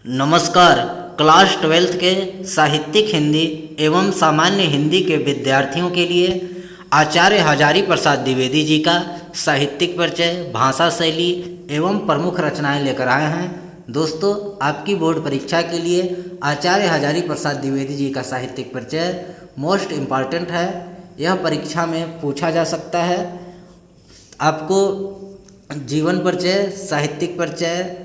नमस्कार। Class 12th के साहित्यिक हिंदी एवं सामान्य हिंदी के विद्यार्थियों के लिए आचार्य हजारी प्रसाद द्विवेदी जी का साहित्यिक परिचय, भाषा शैली एवं प्रमुख रचनाएं लेकर आए हैं। दोस्तों, आपकी बोर्ड परीक्षा के लिए आचार्य हजारी प्रसाद द्विवेदी जी का साहित्यिक परिचय मोस्ट इम्पॉर्टेंट है। यह परीक्षा में पूछा जा सकता है। आपको जीवन परिचय, साहित्यिक परिचय,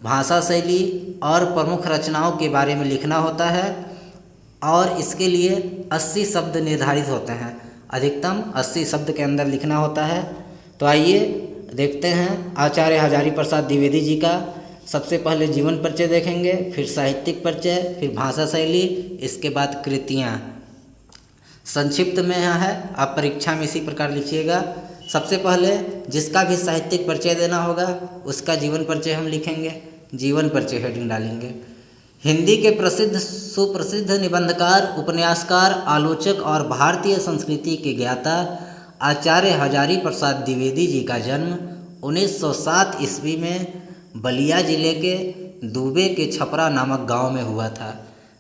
भाषा शैली और प्रमुख रचनाओं के बारे में लिखना होता है और इसके लिए 80 शब्द निर्धारित होते हैं। अधिकतम 80 शब्द के अंदर लिखना होता है। तो आइए देखते हैं आचार्य हजारी प्रसाद द्विवेदी जी का। सबसे पहले जीवन परिचय देखेंगे, फिर साहित्यिक परिचय, फिर भाषा शैली, इसके बाद कृतियाँ। संक्षिप्त में यहाँ है, आप परीक्षा में इसी प्रकार लिखिएगा। सबसे पहले जिसका भी साहित्यिक परिचय देना होगा उसका जीवन परिचय हम लिखेंगे। जीवन परिचय हेडिंग डालेंगे। हिंदी के प्रसिद्ध सुप्रसिद्ध निबंधकार, उपन्यासकार, आलोचक और भारतीय संस्कृति के ज्ञाता आचार्य हजारी प्रसाद द्विवेदी जी का जन्म 1907 ईस्वी में बलिया जिले के दूबे के छपरा नामक गांव में हुआ था।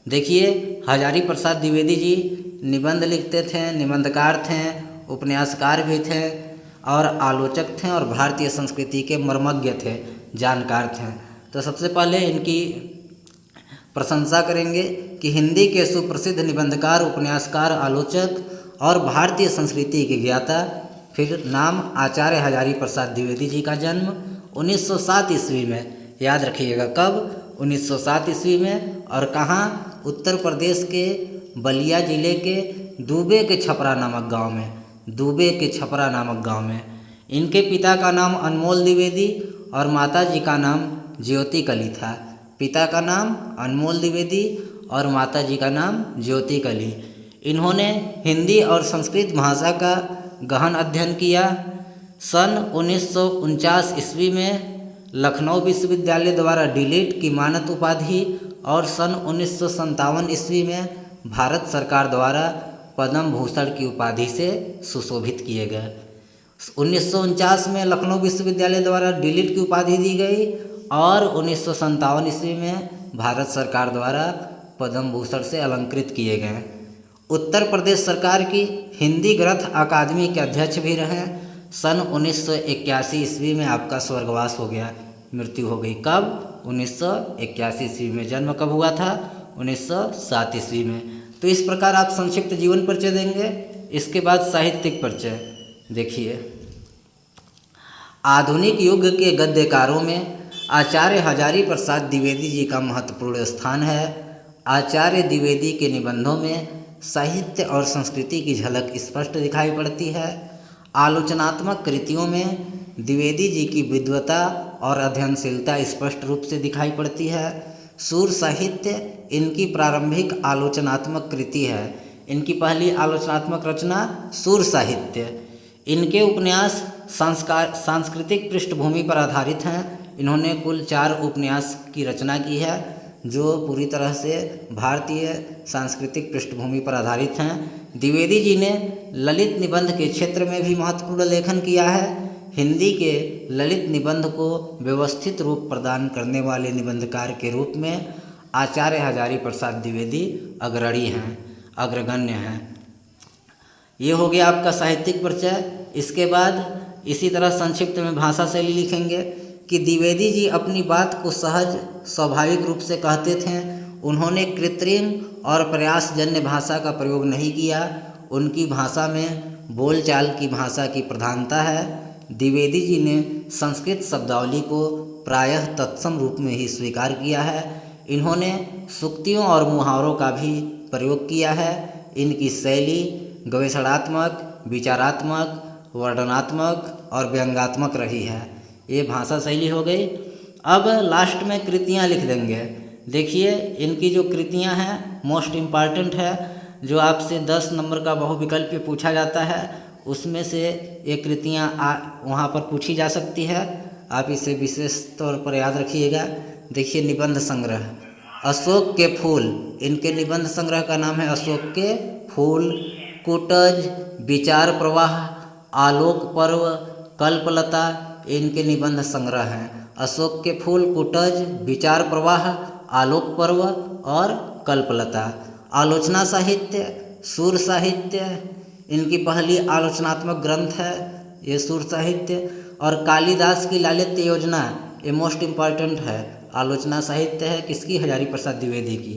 देखिए, हजारी प्रसाद द्विवेदी जी निबंध लिखते थे, निबंधकार थे, उपन्यासकार भी थे और आलोचक थे और भारतीय संस्कृति के मर्मज्ञ थे, जानकार थे। तो सबसे पहले इनकी प्रशंसा करेंगे कि हिंदी के सुप्रसिद्ध निबंधकार, उपन्यासकार, आलोचक और भारतीय संस्कृति के ज्ञाता। फिर नाम आचार्य हजारी प्रसाद द्विवेदी जी का जन्म 1907 ईस्वी में, याद रखिएगा कब, 1907 ईस्वी में। और कहाँ? उत्तर प्रदेश के बलिया जिले के दूबे के छपरा नामक गांव में, दूबे के छपरा नामक गांव में। इनके पिता का नाम अनमोल द्विवेदी और माता जी का नाम ज्योति कली था। पिता का नाम अनमोल द्विवेदी और माता जी का नाम ज्योति कली। इन्होंने हिंदी और संस्कृत भाषा का गहन अध्ययन किया। सन 1949 ईस्वी में लखनऊ विश्वविद्यालय द्वारा डीलिट की मानद उपाधि और सन 1957 ईस्वी में भारत सरकार द्वारा पद्म भूषण की उपाधि से सुशोभित किए गए। 1949 में लखनऊ विश्वविद्यालय द्वारा डीलिट की उपाधि दी गई और 1957 ईस्वी में भारत सरकार द्वारा पद्म भूषण से अलंकृत किए गए। उत्तर प्रदेश सरकार की हिंदी ग्रंथ अकादमी के अध्यक्ष भी रहे। सन 1981 ईस्वी में आपका स्वर्गवास हो गया, मृत्यु हो गई। कब? 1981 ईस्वी में। जन्म कब हुआ था? 1907 ईस्वी में। तो इस प्रकार आप संक्षिप्त जीवन परिचय देंगे। इसके बाद साहित्यिक परिचय देखिए। आधुनिक युग के गद्यकारों में आचार्य हजारी प्रसाद द्विवेदी जी का महत्वपूर्ण स्थान है। आचार्य द्विवेदी के निबंधों में साहित्य और संस्कृति की झलक स्पष्ट दिखाई पड़ती है। आलोचनात्मक कृतियों में द्विवेदी जी की विद्वता और अध्ययनशीलता स्पष्ट रूप से दिखाई पड़ती है। सूर साहित्य इनकी प्रारंभिक आलोचनात्मक कृति है। इनकी पहली आलोचनात्मक रचना सूर साहित्य। इनके उपन्यास सांस्कृतिक पृष्ठभूमि पर आधारित हैं। इन्होंने कुल 4 उपन्यास की रचना की है जो पूरी तरह से भारतीय सांस्कृतिक पृष्ठभूमि पर आधारित हैं। द्विवेदी जी ने ललित निबंध के क्षेत्र में भी महत्वपूर्ण लेखन किया है। हिंदी के ललित निबंध को व्यवस्थित रूप प्रदान करने वाले निबंधकार के रूप में आचार्य हजारी प्रसाद द्विवेदी अग्रणी हैं, अग्रगण्य हैं। ये हो गया आपका साहित्यिक परिचय। इसके बाद इसी तरह संक्षिप्त में भाषा शैली लिखेंगे कि द्विवेदी जी अपनी बात को सहज स्वाभाविक रूप से कहते थे। उन्होंने कृत्रिम और प्रयासजन्य भाषा का प्रयोग नहीं किया। उनकी भाषा में बोलचाल की भाषा की प्रधानता है। द्विवेदी जी ने संस्कृत शब्दावली को प्रायः तत्सम रूप में ही स्वीकार किया है। इन्होंने सूक्तियों और मुहावरों का भी प्रयोग किया है। इनकी शैली गवेषणात्मक, विचारात्मक, वर्णनात्मक और व्यंग्यात्मक रही है। ये भाषा शैली हो गई। अब लास्ट में कृतियाँ लिख देंगे। देखिए, इनकी जो कृतियाँ हैं मोस्ट इम्पॉर्टेंट है, जो आपसे 10 नंबर का बहुविकल्प पूछा जाता है उसमें से ये कृतियाँ वहाँ पर पूछी जा सकती है। आप इसे विशेष तौर पर याद रखिएगा। देखिए, निबंध संग्रह अशोक के फूल, इनके निबंध संग्रह का नाम है अशोक के फूल। कुटज, विचार प्रवाह, आलोक पर्व, कल्पलता, इनके निबंध संग्रह हैं। अशोक के फूल, कुटज, विचार प्रवाह, आलोक पर्व और कल्पलता। आलोचना साहित्य, सूर साहित्य, इनकी पहली आलोचनात्मक ग्रंथ है ये सूर साहित्य। और कालिदास की लालित्य योजना, ये मोस्ट इम्पॉर्टेंट है, आलोचना साहित्य है किसकी, हजारी प्रसाद द्विवेदी की।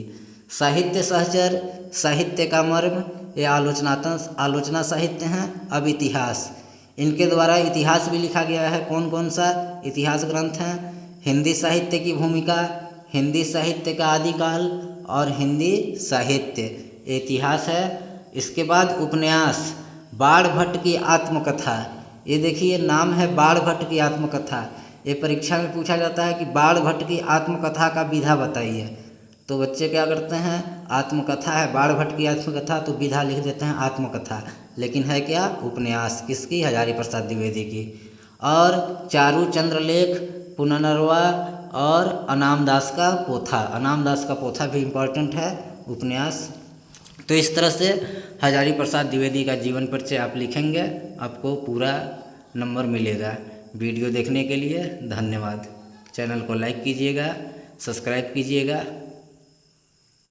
साहित्य सहचर, साहित्य का मर्म, ये आलोचना साहित्य हैं। अब इतिहास, इनके द्वारा इतिहास भी लिखा गया है। कौन कौन सा इतिहास ग्रंथ हैं? हिंदी साहित्य की भूमिका, हिंदी साहित्य का आदिकाल और हिंदी साहित्य, इतिहास है। इसके बाद उपन्यास, बाण भट्ट की आत्मकथा, ये देखिए नाम है बाण भट्ट की आत्मकथा। ये परीक्षा में पूछा जाता है कि बाण भट्ट की आत्मकथा का विधा बताइए, तो बच्चे क्या करते हैं, आत्मकथा है बाण भट्ट की आत्मकथा, तो विधा लिख देते हैं आत्मकथा, लेकिन है क्या, उपन्यास, किसकी, हजारी प्रसाद द्विवेदी की। और चारू चंद्रलेख, पुनर्नवा और अनामदास का पोथा, अनामदास का पोथा भी इम्पॉर्टेंट है, उपन्यास। तो इस तरह से हजारी प्रसाद द्विवेदी का जीवन परिचय आप लिखेंगे, आपको पूरा नंबर मिलेगा। वीडियो देखने के लिए धन्यवाद। चैनल को लाइक कीजिएगा, सब्सक्राइब कीजिएगा।